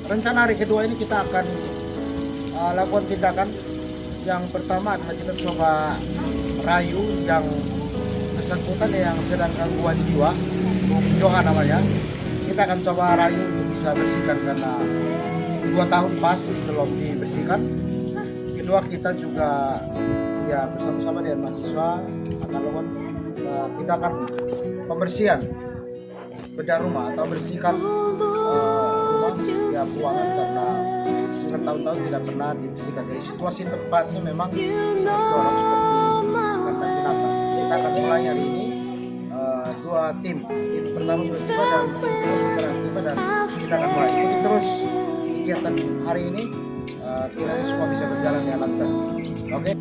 rencana hari kedua ini kita akan lakukan tindakan. Yang pertama adalah kita coba rayu yang bersangkutan yang sedang gangguan jiwa, Bung Johan namanya. Kita akan coba rayu untuk bisa bersihkan karena 2 tahun pas belum dibersihkan. Kedua, kita juga ya bersama-sama dengan mahasiswa akan lakukan tindakan pembersihan bedah rumah atau bersihkan rumah setiap ruangan karena bertahun-tahun tidak pernah dibersihkan. Jadi situasi tempatnya memang dorong seperti kandang binatang. Kita akan mulai hari ini 2 tim pertama bertiba dan tim kedua sementara tiba, dan kita akan mulai ikuti terus kegiatan hari ini. Kiranya semua bisa berjalan dengan lancar. Oke.